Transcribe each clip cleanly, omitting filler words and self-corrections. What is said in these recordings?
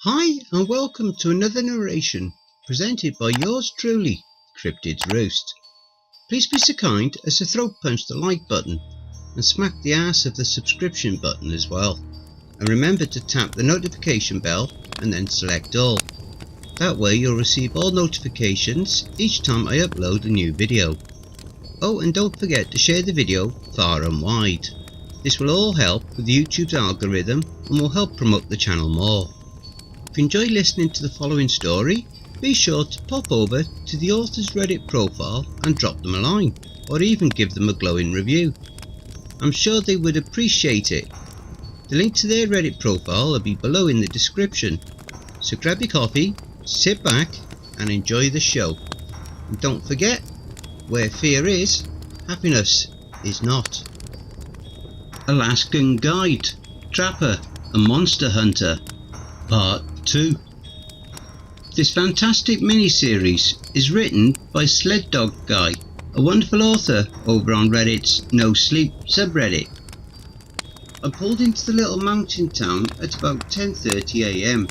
Hi and welcome to another narration presented by yours truly, Cryptids Roost. Please be so kind as to throat punch the like button and smack the ass of the subscription button as well. And remember to tap the notification bell and then select all. That way you'll receive all notifications each time I upload a new video. Oh, and don't forget to share the video far and wide. This will all help with YouTube's algorithm and will help promote the channel more. If you enjoy listening to the following story, be sure to pop over to the author's Reddit profile and drop them a line, or even give them a glowing review. I'm sure they would appreciate it. The link to their Reddit profile will be below in the description. So grab your coffee, sit back and enjoy the show. And don't forget, where fear is, happiness is not. Alaskan Guide, Trapper and Monster Hunter, Part 2. This fantastic mini-series is written by SledDogGuy, a wonderful author over on Reddit's NoSleep subreddit. I pulled into the little mountain town at about 10:30 AM.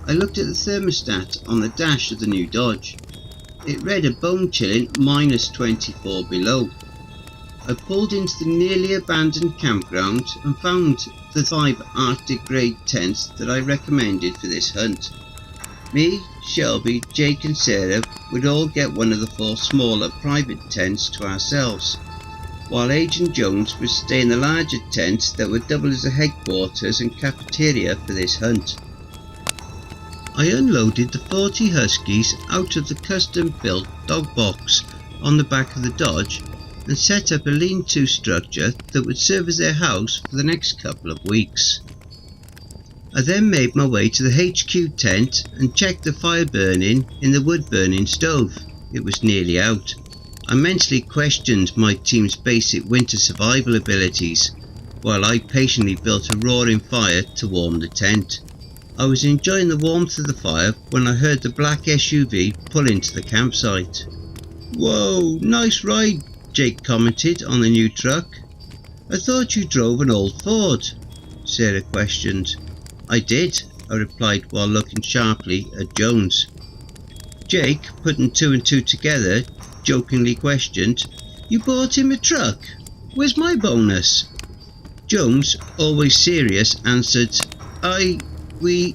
I looked at the thermostat on the dash of the new Dodge. It read a bone-chilling -24 below. I pulled into the nearly abandoned campground and found the 5 Arctic grade tents that I recommended for this hunt. Me, Shelby, Jake and Sarah would all get one of the 4 smaller private tents to ourselves, while Agent Jones would stay in the larger tents that would double as a headquarters and cafeteria for this hunt. I unloaded the 40 huskies out of the custom built dog box on the back of the Dodge and set up a lean-to structure that would serve as their house for the next couple of weeks. I then made my way to the HQ tent and checked the fire burning in the wood burning stove. It was nearly out. I mentally questioned my team's basic winter survival abilities, while I patiently built a roaring fire to warm the tent. I was enjoying the warmth of the fire when I heard the black SUV pull into the campsite. "Whoa, nice ride," Jake commented on the new truck. "I thought you drove an old Ford," Sarah questioned. "I did," I replied while looking sharply at Jones. Jake, putting 2 and 2 together, jokingly questioned, "You bought him a truck? Where's my bonus?" Jones, always serious, answered, We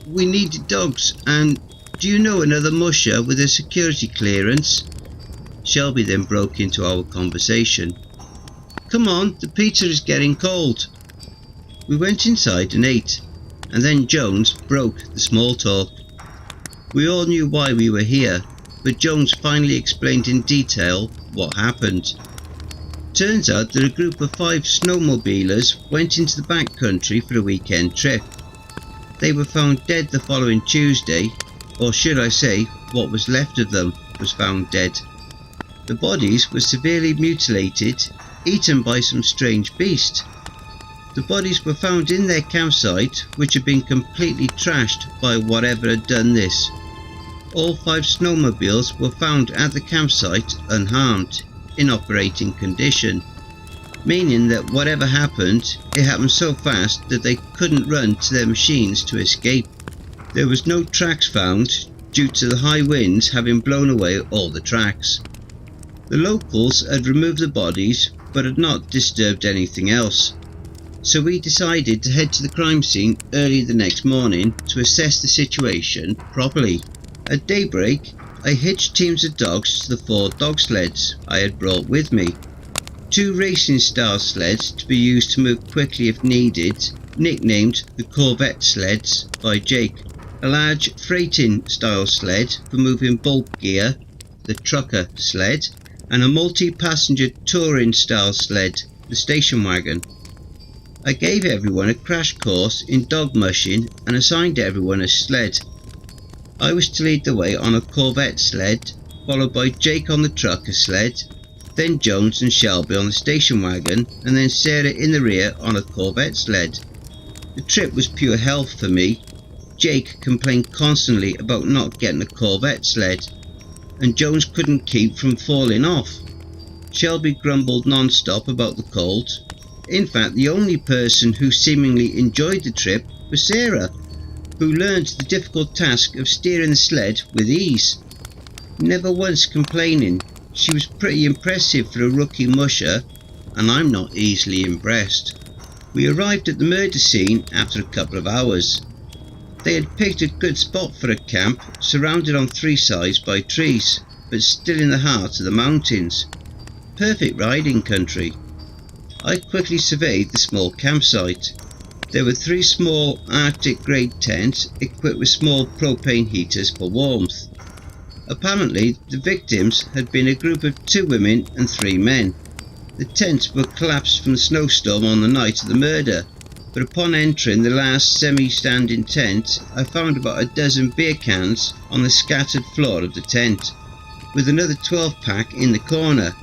needed dogs, and do you know another musher with a security clearance?" Shelby then broke into our conversation. "Come on, the pizza is getting cold." We went inside and ate, and then Jones broke the small talk. We all knew why we were here, but Jones finally explained in detail what happened. Turns out that a group of 5 snowmobilers went into the backcountry for a weekend trip. They were found dead the following Tuesday, or should I say, what was left of them was found dead. The bodies were severely mutilated, eaten by some strange beast. The bodies were found in their campsite, which had been completely trashed by whatever had done this. All 5 snowmobiles were found at the campsite unharmed, in operating condition, meaning that whatever happened, it happened so fast that they couldn't run to their machines to escape. There was no tracks found due to the high winds having blown away all the tracks. The locals had removed the bodies but had not disturbed anything else, so we decided to head to the crime scene early the next morning to assess the situation properly. At daybreak, I hitched teams of dogs to the 4 dog sleds I had brought with me. 2 racing style sleds to be used to move quickly if needed, nicknamed the Corvette sleds by Jake. A large freighting style sled for moving bulk gear, the trucker sled, and a multi-passenger touring style sled, the station wagon. I gave everyone a crash course in dog mushing and assigned everyone a sled. I was to lead the way on a Corvette sled, followed by Jake on the trucker sled, then Jones and Shelby on the station wagon, and then Sarah in the rear on a Corvette sled. The trip was pure hell for me. Jake complained constantly about not getting a Corvette sled, and Jones couldn't keep from falling off. Shelby grumbled non-stop about the cold. In fact, the only person who seemingly enjoyed the trip was Sarah, who learned the difficult task of steering the sled with ease. Never once complaining, she was pretty impressive for a rookie musher, and I'm not easily impressed. We arrived at the murder scene after a couple of hours. They had picked a good spot for a camp, surrounded on three sides by trees, but still in the heart of the mountains. Perfect riding country. I quickly surveyed the small campsite. There were three small Arctic-grade tents equipped with small propane heaters for warmth. Apparently, the victims had been a group of 2 women and 3 men. The tents were collapsed from the snowstorm on the night of the murder, but upon entering the last semi-standing tent, I found about a dozen beer cans on the scattered floor of the tent, with another 12-pack in the corner.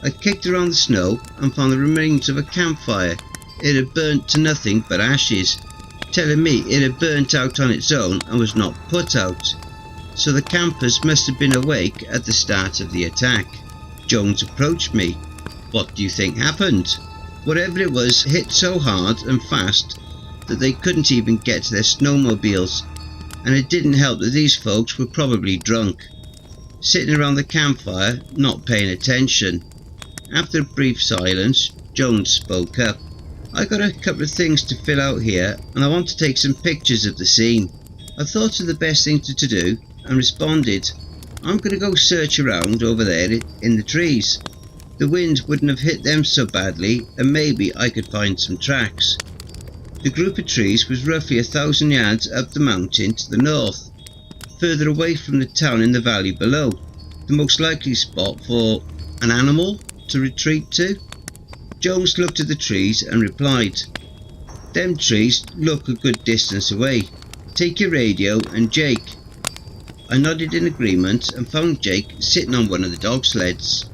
I kicked around the snow and found the remains of a campfire. It had burnt to nothing but ashes, telling me it had burnt out on its own and was not put out. So the campers must have been awake at the start of the attack. Jones approached me. "What do you think happened?" Whatever it was hit so hard and fast that they couldn't even get to their snowmobiles, and it didn't help that these folks were probably drunk, sitting around the campfire not paying attention. After a brief silence, Jones spoke up. "I got a couple of things to fill out here, and I want to take some pictures of the scene." I thought of the best thing to do and responded, "I'm going to go search around over there in the trees. The wind wouldn't have hit them so badly, and maybe I could find some tracks." The group of trees was roughly 1,000 yards up the mountain to the north, further away from the town in the valley below, the most likely spot for an animal to retreat to. Jones looked at the trees and replied, "Them trees look a good distance away. Take your radio and Jake." I nodded in agreement and found Jake sitting on one of the dog sleds.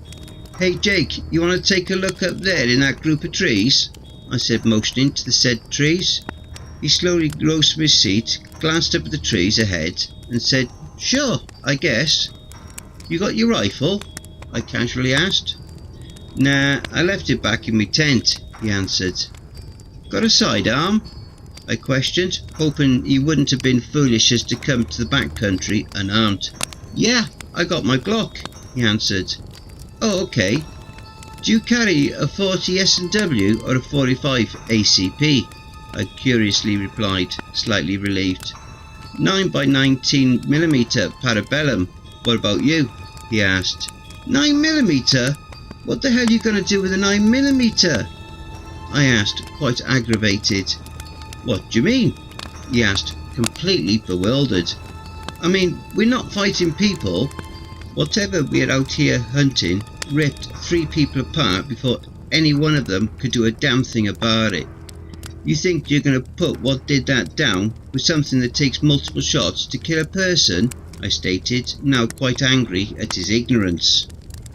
"Hey Jake, you want to take a look up there in that group of trees?" I said, motioning to the said trees. He slowly rose from his seat, glanced up at the trees ahead and said, "Sure, I guess." "You got your rifle?" I casually asked. "Nah, I left it back in my tent," he answered. "Got a sidearm?" I questioned, hoping he wouldn't have been foolish as to come to the backcountry unarmed. "Yeah, I got my Glock," he answered. "Oh, okay. Do you carry a 40 S&W or a 45 ACP? I curiously replied, slightly relieved. 9x19mm Parabellum. What about you?" he asked. 9mm? What the hell are you going to do with a 9mm? I asked, quite aggravated. "What do you mean?" he asked, completely bewildered. "I mean, we're not fighting people. Whatever we're out here hunting ripped 3 people apart before any one of them could do a damn thing about it. You think you're going to put what did that down with something that takes multiple shots to kill a person?" I stated, now quite angry at his ignorance.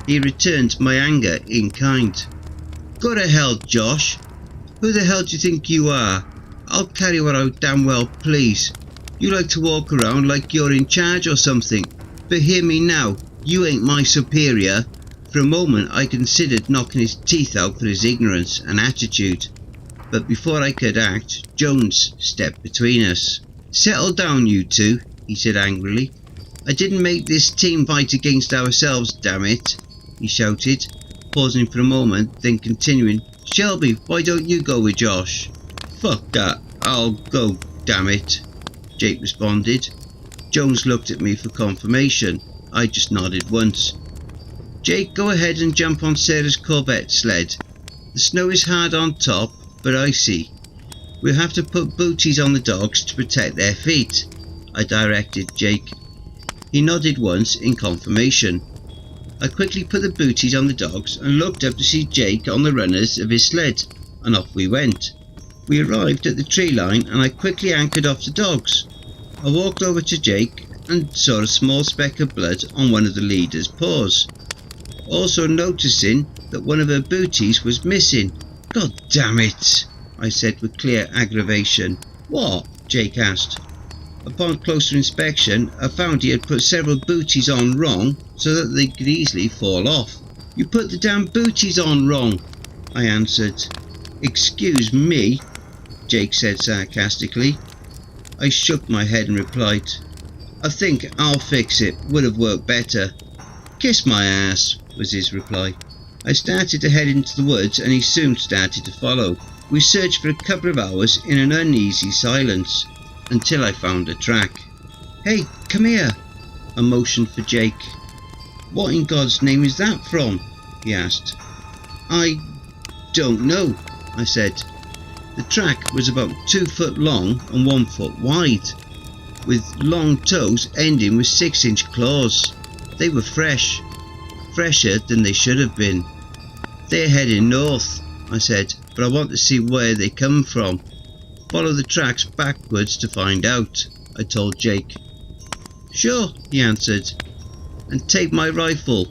He returned my anger in kind. "Go to hell, Josh. Who the hell do you think you are? I'll carry what I damn well please. You like to walk around like you're in charge or something. But hear me now, you ain't my superior." For a moment I considered knocking his teeth out for his ignorance and attitude, but before I could act, Jones stepped between us. "Settle down, you two," he said angrily. "I didn't make this team fight against ourselves, damn it," he shouted, pausing for a moment, then continuing, "Shelby, why don't you go with Josh?" "Fuck that, I'll go, damn it," Jake responded. Jones looked at me for confirmation. I just nodded once. "Jake, go ahead and jump on Sarah's Corvette sled. The snow is hard on top, but icy. We'll have to put booties on the dogs to protect their feet," I directed Jake. He nodded once in confirmation. I quickly put the booties on the dogs and looked up to see Jake on the runners of his sled, and off we went. We arrived at the tree line and I quickly anchored off the dogs. I walked over to Jake and saw a small speck of blood on one of the leader's paws, also noticing that one of her booties was missing. "God damn it," I said with clear aggravation. "What?" Jake asked. Upon closer inspection, I found he had put several booties on wrong so that they could easily fall off. "You put the damn booties on wrong," I answered. "Excuse me," Jake said sarcastically. I shook my head and replied, "I think I'll fix it, would have worked better." "Kiss my ass," was his reply. I started to head into the woods and he soon started to follow. We searched for a couple of hours in an uneasy silence, until I found a track. "Hey, come here," I motioned for Jake. "What in God's name is that from?" he asked. "I don't know," I said. The track was about 2 foot long and 1 foot wide, with long toes ending with 6-inch claws. They were fresh, fresher than they should have been. "They're heading north," I said, "but I want to see where they come from." "Follow the tracks backwards to find out," I told Jake. "Sure," he answered. "And take my rifle.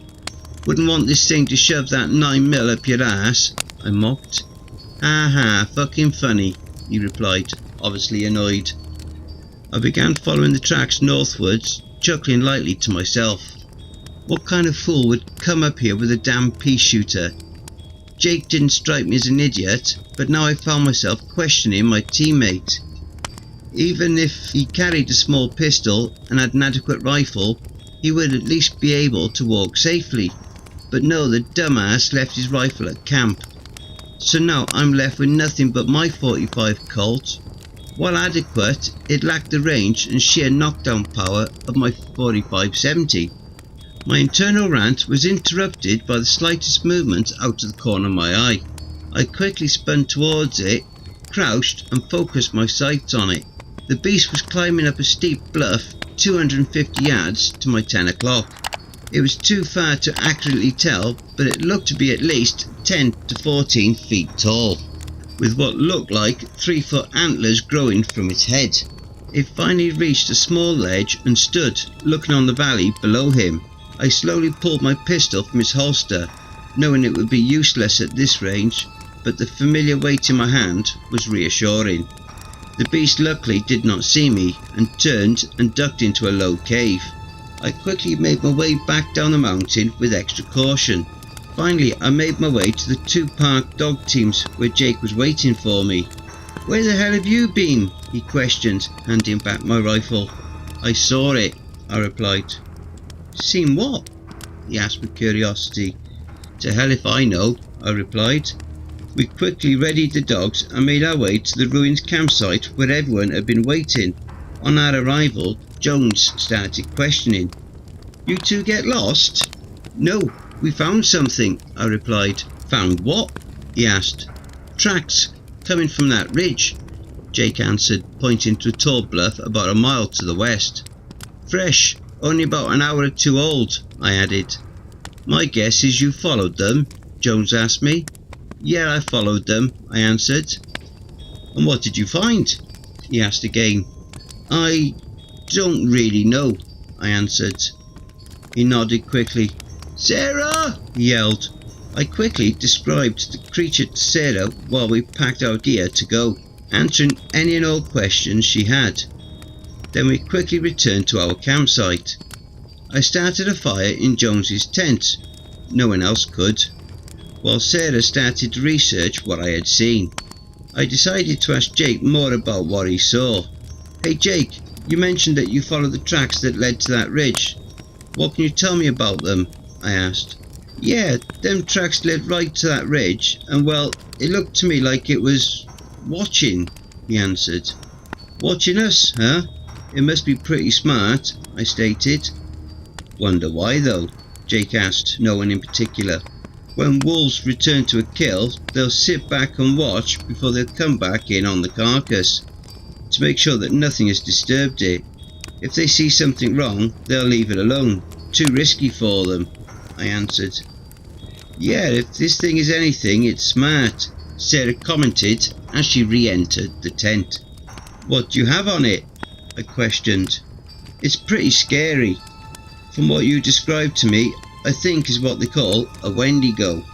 Wouldn't want this thing to shove that 9mm up your ass," I mocked. "Ha ha, fucking funny," he replied, obviously annoyed. I began following the tracks northwards, chuckling lightly to myself. What kind of fool would come up here with a damn pea shooter? Jake didn't strike me as an idiot, but now I found myself questioning my teammate. Even if he carried a small pistol and had an adequate rifle, he would at least be able to walk safely. But no, the dumbass left his rifle at camp. So now I'm left with nothing but my .45 Colt. While adequate, it lacked the range and sheer knockdown power of my .45-70. My internal rant was interrupted by the slightest movement out of the corner of my eye. I quickly spun towards it, crouched and focused my sights on it. The beast was climbing up a steep bluff 250 yards to my 10 o'clock. It was too far to accurately tell, but it looked to be at least 10 to 14 feet tall, with what looked like 3-foot antlers growing from its head. It finally reached a small ledge and stood, looking on the valley below him. I slowly pulled my pistol from its holster, knowing it would be useless at this range, but the familiar weight in my hand was reassuring. The beast luckily did not see me and turned and ducked into a low cave. I quickly made my way back down the mountain with extra caution. Finally I made my way to the 2 parked dog teams where Jake was waiting for me. "Where the hell have you been?" he questioned, handing back my rifle. "I saw it," I replied. "Seen what?" he asked with curiosity. "To hell if I know," I replied. We quickly readied the dogs and made our way to the ruins campsite where everyone had been waiting. On our arrival, Jones started questioning. "You two get lost?" "No, we found something," I replied. "Found what?" he asked. "Tracks coming from that ridge," Jake answered, pointing to a tall bluff about a mile to the west. "Fresh, only about an hour or 2 old," I added. "My guess is you followed them?" Jones asked me. "Yeah, I followed them," I answered. "And what did you find?" he asked again. "I don't really know," I answered. He nodded quickly. "Sarah!" he yelled. I quickly described the creature to Sarah while we packed our gear to go, answering any and all questions she had. Then we quickly returned to our campsite. I started a fire in Jones's tent. No one else could. While Sarah started to research what I had seen. I decided to ask Jake more about what he saw. "Hey Jake, you mentioned that you followed the tracks that led to that ridge. What can you tell me about them?" I asked. "Yeah, them tracks led right to that ridge, and well, it looked to me like it was watching," he answered. "Watching us, huh? It must be pretty smart," I stated. "Wonder why though?" Jake asked, no one in particular. "When wolves return to a kill, they'll sit back and watch before they'll come back in on the carcass, to make sure that nothing has disturbed it. If they see something wrong, they'll leave it alone. Too risky for them," I answered. "Yeah, if this thing is anything, it's smart," Sarah commented as she re-entered the tent. "What do you have on it?" I questioned. "It's pretty scary. From what you described to me, I think is what they call a Wendigo,"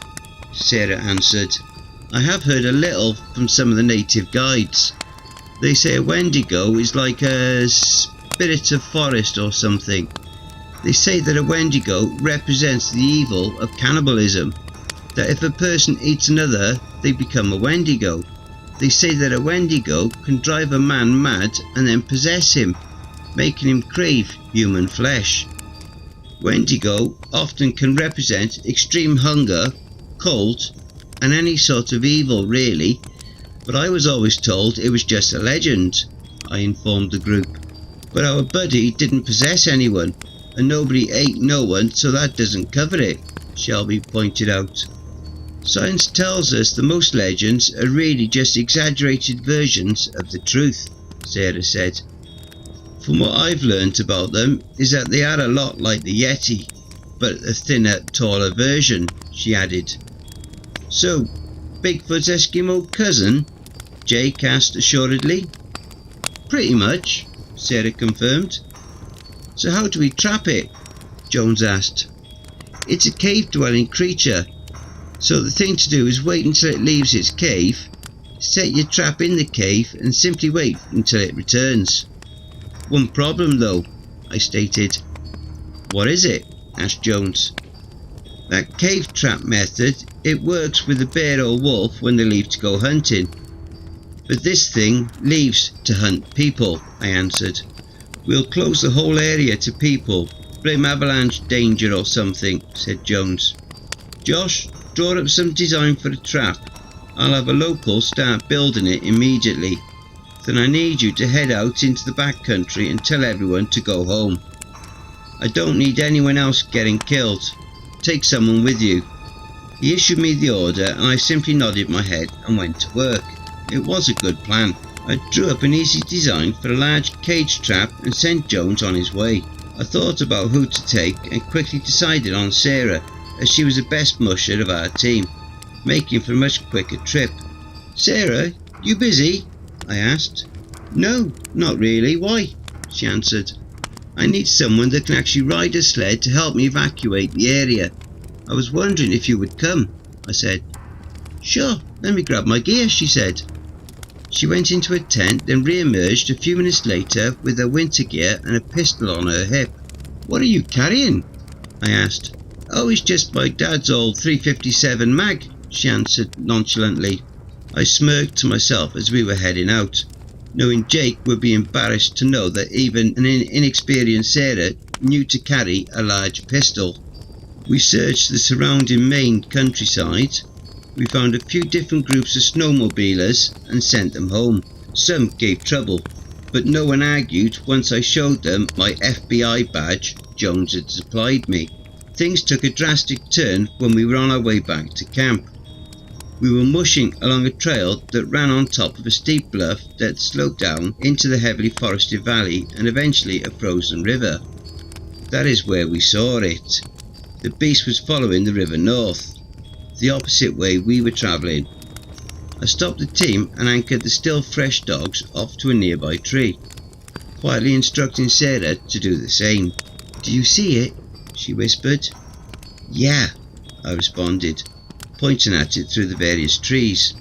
Sarah answered. "I have heard a little from some of the native guides. They say a Wendigo is like a spirit of forest or something. They say that a Wendigo represents the evil of cannibalism, that if a person eats another, they become a Wendigo. They say that a Wendigo can drive a man mad and then possess him, making him crave human flesh. Wendigo often can represent extreme hunger, cold, and any sort of evil really, but I was always told it was just a legend, I informed the group. But our buddy didn't possess anyone, and nobody ate no one, so that doesn't cover it, Shelby pointed out. Science tells us that most legends are really just exaggerated versions of the truth, Sarah said. From what I've learnt about them is that they are a lot like the Yeti, but a thinner, taller version, she added. So, Bigfoot's Eskimo cousin? Jake asked assuredly. Pretty much, Sarah confirmed. So how do we trap it? Jones asked. It's a cave-dwelling creature, so the thing to do is wait until it leaves its cave, set your trap in the cave and simply wait until it returns. One problem though, I stated. What is it? Asked Jones. That cave trap method, it works with a bear or wolf when they leave to go hunting. But this thing leaves to hunt people, I answered. We'll close the whole area to people, blame avalanche danger or something, said Jones. Josh, draw up some design for a trap. I'll have a local start building it immediately. Then I need you to head out into the back country and tell everyone to go home. I don't need anyone else getting killed. Take someone with you. He issued me the order and I simply nodded my head and went to work. It was a good plan. I drew up an easy design for a large cage trap and sent Jones on his way. I thought about who to take and quickly decided on Sarah, as she was the best musher of our team, making for a much quicker trip. Sarah, you busy? I asked. No, not really. Why? She answered. I need someone that can actually ride a sled to help me evacuate the area. I was wondering if you would come, I said. Sure, let me grab my gear, she said. She went into a tent, then re-emerged a few minutes later with her winter gear and a pistol on her hip. What are you carrying? I asked. Oh, it's just my dad's old .357 mag, she answered nonchalantly. I smirked to myself as we were heading out, knowing Jake would be embarrassed to know that even an inexperienced Sarah knew to carry a large pistol. We searched the surrounding Maine countryside. We found a few different groups of snowmobilers and sent them home. Some gave trouble, but no one argued once I showed them my FBI badge Jones had supplied me. Things took a drastic turn when we were on our way back to camp. We were mushing along a trail that ran on top of a steep bluff that sloped down into the heavily forested valley and eventually a frozen river. That is where we saw it. The beast was following the river north, the opposite way we were travelling. I stopped the team and anchored the still fresh dogs off to a nearby tree, quietly instructing Sarah to do the same. Do you see it? She whispered. Yeah, I responded, pointing at it through the various trees.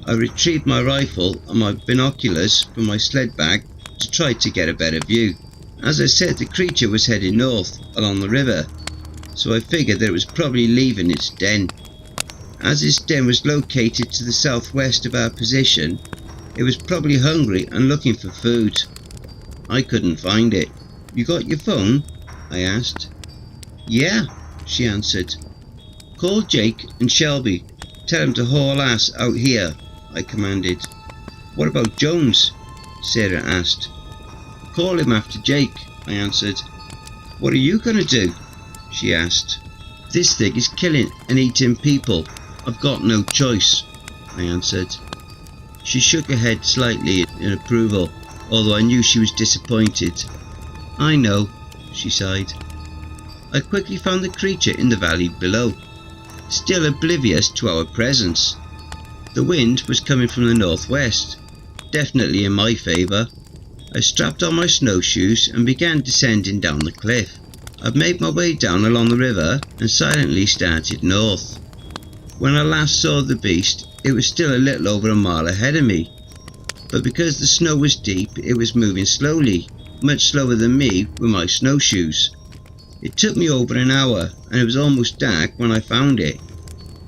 I retrieved my rifle and my binoculars from my sled bag to try to get a better view. As I said, the creature was heading north along the river, so I figured that it was probably leaving its den. As its den was located to the southwest of our position, it was probably hungry and looking for food. I couldn't find it. You got your phone? I asked. Yeah, she answered. Call Jake and Shelby. Tell them to haul ass out here, I commanded. What about Jones? Sarah asked. Call him after Jake, I answered. What are you going to do? She asked. This thing is killing and eating people. I've got no choice, I answered. She shook her head slightly in approval, although I knew she was disappointed. I know, she sighed. I quickly found the creature in the valley below, still oblivious to our presence. The wind was coming from the northwest, definitely in my favour. I strapped on my snowshoes and began descending down the cliff. I'd made my way down along the river and silently started north. When I last saw the beast, it was still a little over a mile ahead of me, but because the snow was deep, it was moving slowly, much slower than me with my snowshoes. It took me over an hour, and it was almost dark when I found it.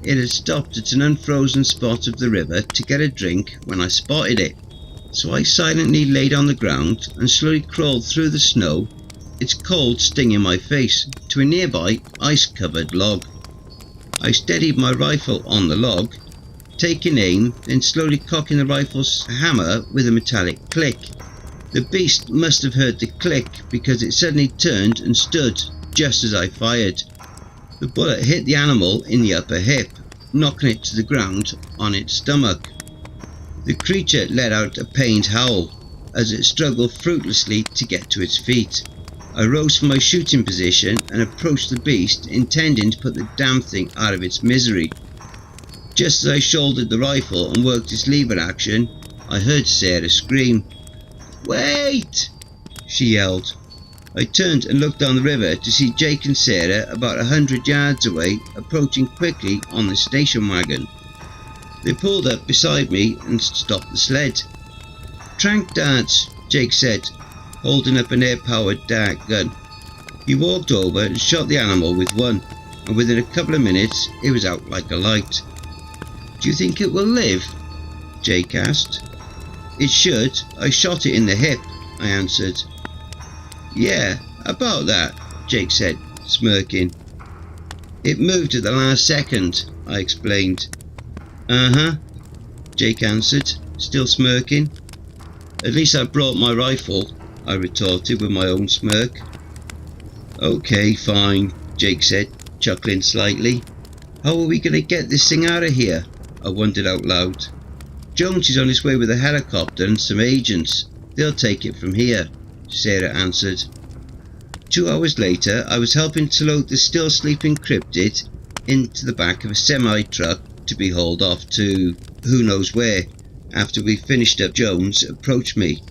It had stopped at an unfrozen spot of the river to get a drink when I spotted it, so I silently laid on the ground and slowly crawled through the snow, its cold stinging my face, to a nearby ice-covered log. I steadied my rifle on the log, taking aim, then slowly cocking the rifle's hammer with a metallic click. The beast must have heard the click because it suddenly turned and stood just as I fired. The bullet hit the animal in the upper hip, knocking it to the ground on its stomach. The creature let out a pained howl as it struggled fruitlessly to get to its feet. I rose from my shooting position and approached the beast, intending to put the damn thing out of its misery. Just as I shouldered the rifle and worked its lever action, I heard Sarah scream. "Wait!" she yelled. I turned and looked down the river to see Jake and Sarah about 100 yards away, approaching quickly on the station wagon. They pulled up beside me and stopped the sled. "Trank darts," Jake said, holding up an air-powered dart gun. He walked over and shot the animal with one, and within a couple of minutes it was out like a light. "Do you think it will live?" Jake asked. "It should. I shot it in the hip," I answered. "Yeah, about that," Jake said, smirking. "It moved at the last second," I explained. "Uh-huh," Jake answered, still smirking. "At least I brought my rifle," I retorted with my own smirk. "Okay, fine," Jake said, chuckling slightly. "How are we going to get this thing out of here?" I wondered out loud. "Jones is on his way with a helicopter and some agents. They'll take it from here," Sarah answered. 2 hours later, I was helping to load the still sleeping cryptid into the back of a semi-truck to be hauled off to who knows where. After we finished up, Jones approached me.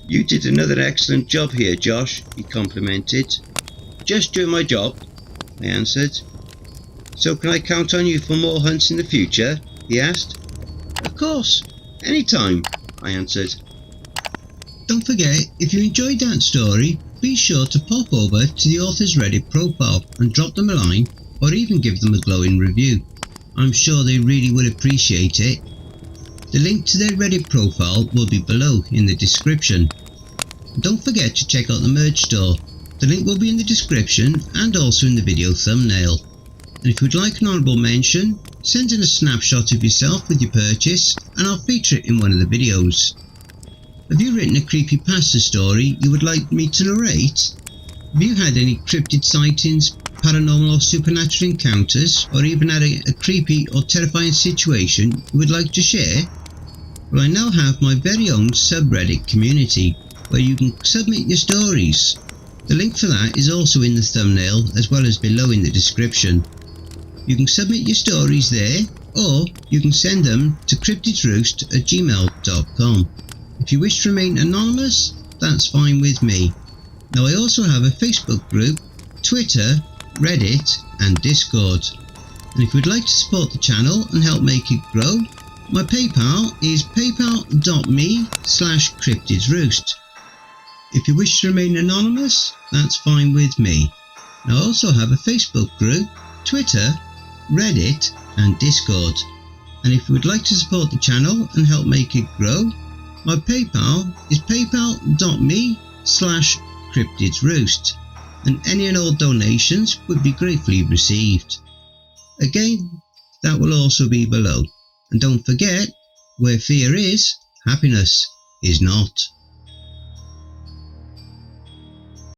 "You did another excellent job here, Josh," he complimented. "Just doing my job," I answered. "So can I count on you for more hunts in the future?" he asked. "Of course, anytime," I answered. Don't forget, if you enjoyed that story, be sure to pop over to the author's Reddit profile and drop them a line, or even give them a glowing review. I'm sure they really would appreciate it. The link to their Reddit profile will be below in the description. Don't forget to check out the merch store. The link will be in the description and also in the video thumbnail. And if you'd like an honourable mention, send in a snapshot of yourself with your purchase and I'll feature it in one of the videos. Have you written a creepypasta story you would like me to narrate? Have you had any cryptid sightings, paranormal or supernatural encounters, or even had a creepy or terrifying situation you would like to share? Well, I now have my very own subreddit community where you can submit your stories. The link for that is also in the thumbnail as well as below in the description. You can submit your stories there, or you can send them to cryptidsroost@gmail.com. If you wish to remain anonymous, that's fine with me. Now I also have a Facebook group, Twitter, Reddit and Discord. And if you'd like to support the channel and help make it grow, my PayPal is paypal.me/cryptidsroost. If you wish to remain anonymous, that's fine with me. I also have a Facebook group, Twitter, Reddit and Discord. And if you would like to support the channel and help make it grow, my PayPal is paypal.me/cryptidsroost, and any and all donations would be gratefully received. Again, that will also be below. And don't forget, where fear is, happiness is not.